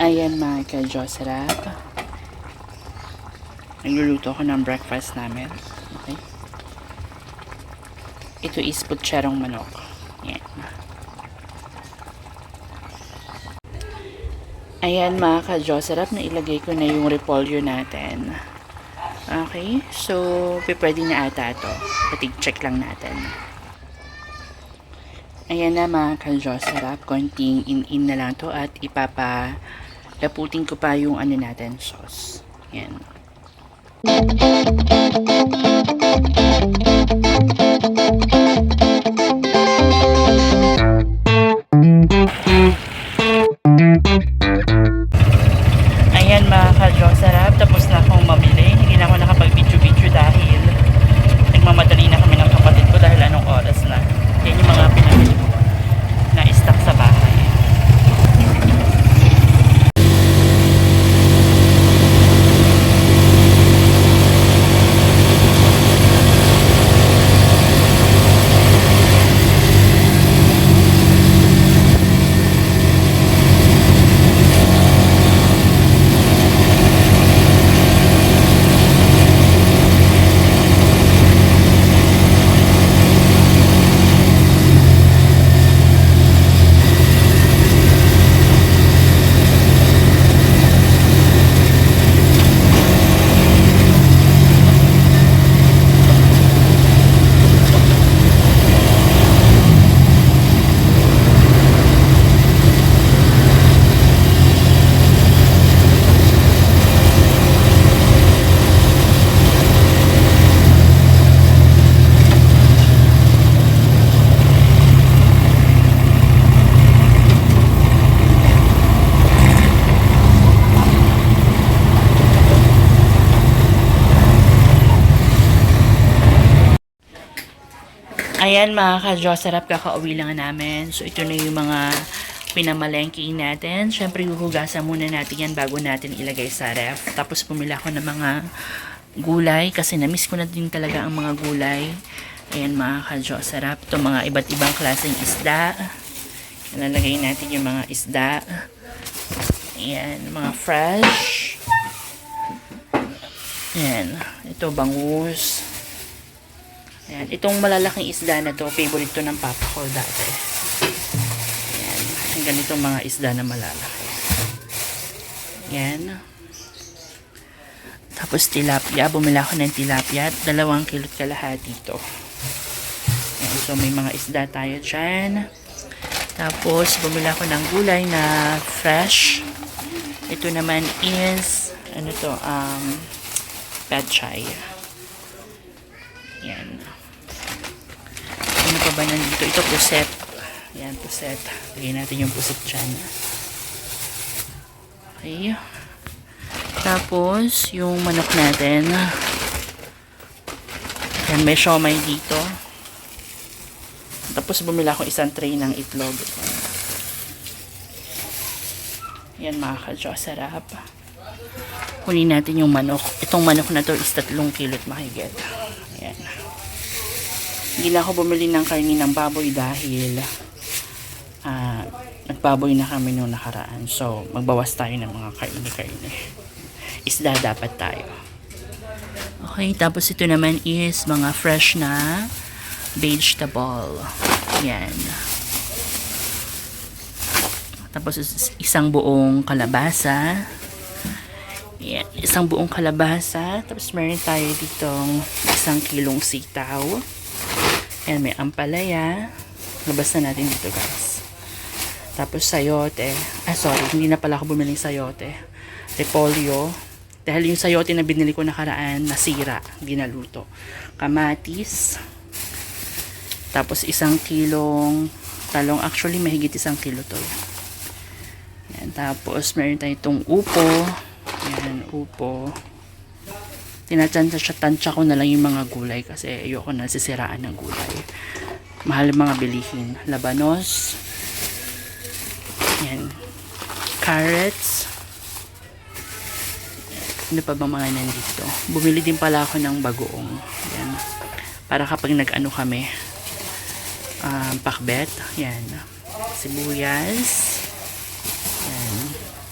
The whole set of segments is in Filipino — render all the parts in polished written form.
Ayan mga ka-Josrap. Nagluluto ako ng breakfast namin. Okay. Ito is putserong manok. Ayan. Ayan mga ka-Josrap, nailagay ko na yung repolyo natin. Okay. So, pwede na ata ito. Patig-check lang natin. Ayan na mga ka-Josrap. Konting in-in na lang to at laputin ko pa yung ano natin, sauce. Ayan. Ayan mga ka-Josrap, tapos na akong mamili. Hindi na ako nakapag-video-video dahil nagmamadali na kami ng kapatid ko dahil anong oras na. Yan yung mga pinamili ko na stock sa bahay. Ayan mga ka-Josrap, kakauwi lang namin. So ito na yung mga pinamalengke natin. Siyempre huhugasan muna natin yan bago natin ilagay sa ref. Tapos pumila ko ng mga gulay kasi namiss ko na din talaga ang mga gulay. Ayan mga ka-Josrap, ito mga iba't ibang klaseng isda. Ilalagay natin yung mga isda. Ayan, mga fresh. Ayan, ito bangus. Ayan. Itong malalaking isda na to, favorite to ng papa ko dati. Ayan. Yung ganitong mga isda na malalaki. Ayan. Tapos tilapia. Bumila ako ng tilapia. 2 kilot kalahati ito. Ayan. So may mga isda tayo dyan. Tapos bumila ako ng gulay na fresh. Ito naman is ano to, pechay. Ayan. Ano pa ba nandito? Ito puset. Ayan, puset. Lagyan natin yung puset dyan. Okay. Tapos, yung manok natin. Ayan, may siomay dito. Tapos, bumila akong isang tray ng itlog. Ayan, mga ka-Josrap. Kunin natin yung manok. Itong manok na to is 3 kilot mahigit. Ayan. Hindi na ako bumili ng karni ng baboy dahil nagbaboy na kami nung nakaraan. So, magbawas tayo ng mga karni. Isda dapat tayo. Okay, tapos ito naman is mga fresh na vegetable. Ayan. Tapos isang buong kalabasa. Ayan, isang buong kalabasa. Tapos meron tayo ditong 1 kilong sitaw. Ayan, may ampalaya. Labas na natin dito, guys. Tapos sayote. Sorry, hindi na pala ako bumili ng sayote. Repolyo. Dahil yung sayote na binili ko nakaraan, nasira. Ginaluto. Kamatis. Tapos 1 kilong talong. Actually, mahigit 1 kilo to. Ayan, tapos meron tayo itong upo. Ayan, upo. Tinatansya ko na lang yung mga gulay kasi ayoko na sisiraan ng gulay. Mahal mga bilihin. Labanos. Yan. Carrots. Ano pa ba mga nandito? Bumili din pala ako ng bagoong. Yan. Para kapag nag-ano kami, pakbet. Yan. Sibuyas. Yan.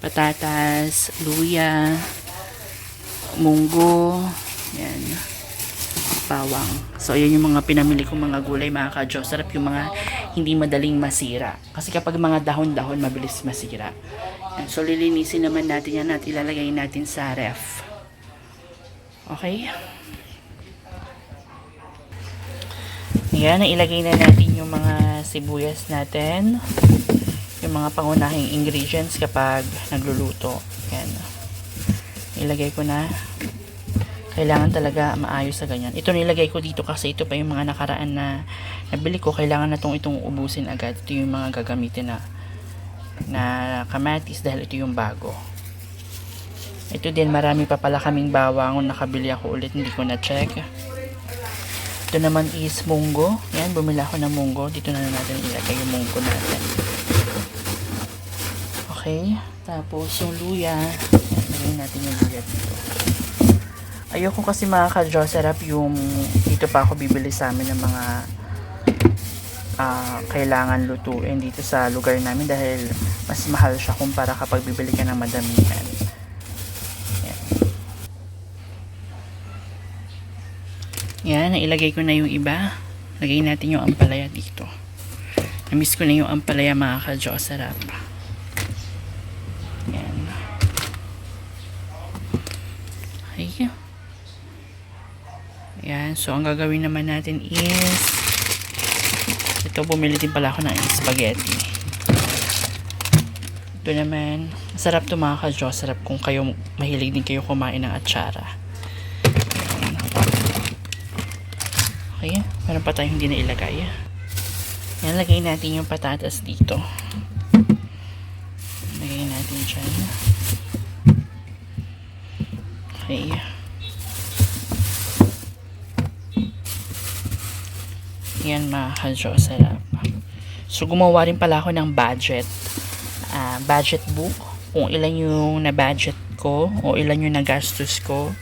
patatas, luya, munggo, yan, bawang. So, ayan yung mga pinamili kong mga gulay, mga ka-Diyos. Sarap yung mga hindi madaling masira. Kasi kapag mga dahon-dahon, mabilis masira. Yan. So, lilinisin naman natin yan at ilalagay natin sa ref. Okay? Yan, ilagay na natin yung mga sibuyas natin. Yung mga pangunahing ingredients kapag nagluluto. Yan. Ilagay ko na. Kailangan talaga maayos sa ganyan. Ito nilagay ko dito kasi ito pa yung mga nakaraan na nabili ko. Kailangan na itong ubusin agad. Ito yung mga gagamitin na kamatis dahil ito yung bago. Ito din, marami pa pala kaming bawang. Nakabili ako ulit, hindi ko na-check. Ito naman is munggo. Yan, bumili ako ng munggo. Dito na natin ilagay yung munggo natin. Okay. Tapos yung luya. Yan, lagay natin yung luya dito. Ayoko kasi mga ka-Diyos, sarap yung dito pa ako bibili sa amin ng mga kailangan lutuin dito sa lugar namin dahil mas mahal siya kumpara kapag bibili ka ng madamihan. Yan, nailagay ko na yung iba. Lagay natin yung ampalaya dito. Namiss ko na yung ampalaya mga ka-Diyos, sarap. Yan. Okay. Yan, so ang gagawin naman natin is ito, bumili din pala ako ng spaghetti. Ito naman, sarap to mga ka-Diyos, sarap kung kayo mahilig din kayo kumain ng atsara. Yan. Okay, meron pa tayong hindi na ilagay. Yan, lagay natin yung patatas dito. Lagay natin dyan. Okay. Yan mga ka-Diyos, sarap. So, gumawa rin pala ako ng budget book. Kung ilan yung na-budget ko o ilan yung nagastos ko.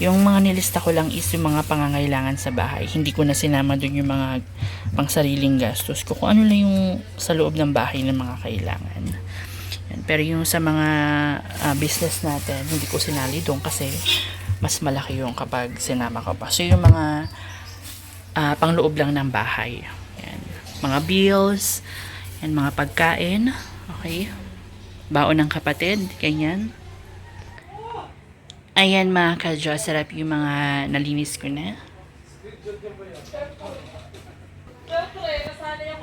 Yung mga nilista ko lang is yung mga pangangailangan sa bahay. Hindi ko na sinama dun yung mga pang sariling gastos ko. Kung ano lang yung sa loob ng bahay ng mga kailangan. Yan. Pero yung sa mga business natin, hindi ko sinali doon kasi mas malaki yung kapag sinama ko pa. So, yung mga pangloob lang ng bahay. Yan. Mga bills, yan, mga pagkain. Okay. Baon ng kapatid. Ganyan. Ayan mga ka-Diyos, sarap yung mga nalinis ko na.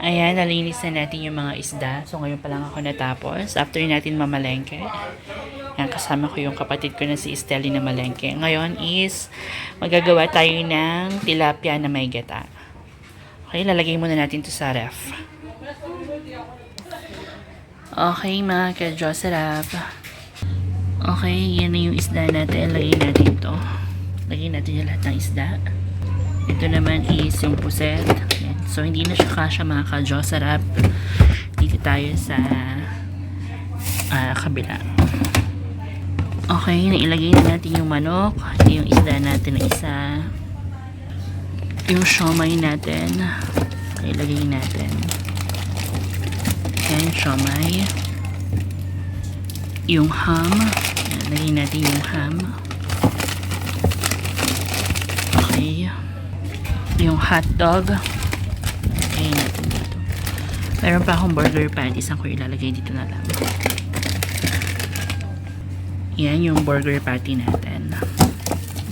Ayan, nalinis na natin yung mga isda. So, ngayon pa lang ako natapos. After natin mamalengke. Yan, kasama ko yung kapatid ko na si Estelle na malengke. Ngayon is, magagawa tayo ng tilapia na may gata. Okay, lalagay muna natin to sa ref. Okay, mga ka-Diyos, sarap. Okay, yan na yung isda natin. Lagay natin to. Lagay natin yung lahat ng isda. Ito naman is yung puset. Yan. So, hindi na siya kasya mga ka-Diyos, sarap. Dito tayo sa kabila. Okay, nailagay na natin yung manok. Ito yung isda natin na isa. Yung siomay natin. Ilagay natin. Yan, siomay. Yung ham. Yan, lagay natin yung ham. Okay. Yung hotdog. Lagay natin dito. Meron pa akong burger patties. Ang ko ilalagay dito na lang. Yan yung burger patty natin.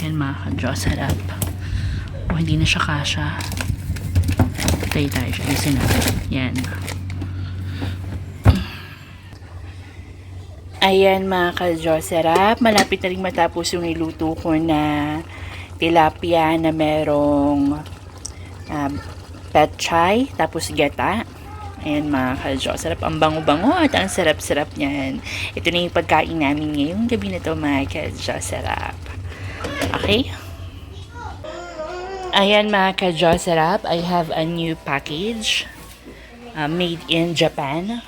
Yan mga ka-Diyos, sarap. O, hindi na siya kasha. Patay tayo siya. Ayusin natin. Yan. Ayan mga ka-Diyos, sarap. Malapit na rin matapos yung niluto ko na tilapia na merong petchay, tapos gata. Ayan mga ka-Diyos, sarap. Ang bango-bango at ang sarap-sarap niyan. Ito na yung pagkain namin ngayong gabi na to mga ka-Diyos, sarap. Okay? Ayan mga ka-Diyos, sarap. I have a new package made in Japan.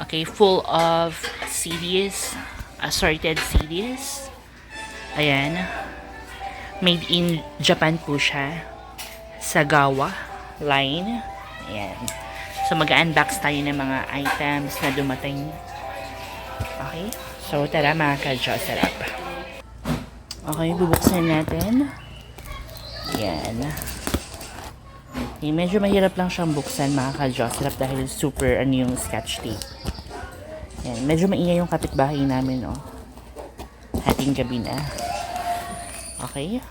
Okay, full of CDs, assorted CDs. Ayan. Made in Japan po siya. Sagawa line. Ayan. So, mag-unbox tayo ng mga items na dumating Okay? So, tara mga ka-Diyos, sarap. Okay, bubuksan natin. Yan. Okay, medyo mahirap lang siyang buksan mga ka-Diyos, sarap dahil super yung scotch tape. Yan, medyo maingay yung kapitbahay namin, oh. Hating gabi na. Okay.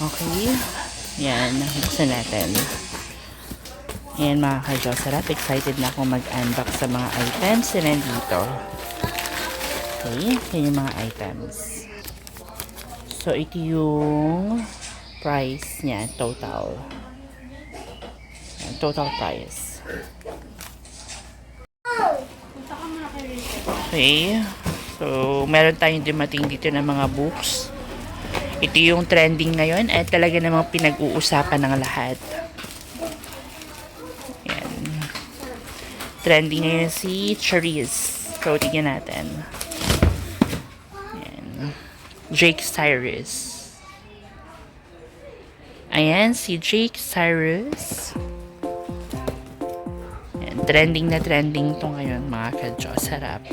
Okay. Yan, buksan natin. Yan mga ka-Diyos, sarap. Excited na akong mag-unbox sa mga items na nandito. Okay, yan yung mga items. So, ito yung price niya, total. Yan, total price. Okay. So, meron tayong dumating dito ng mga books. Ito yung trending ngayon at talaga namang pinag-uusapan ng lahat. Yan. Trending ngayon si Charisse. So, tignan natin. Jake Cyrus. Ayan, si Jake Cyrus. Ayan, trending na trending to ngayon mga ka-Diyos. Sarap.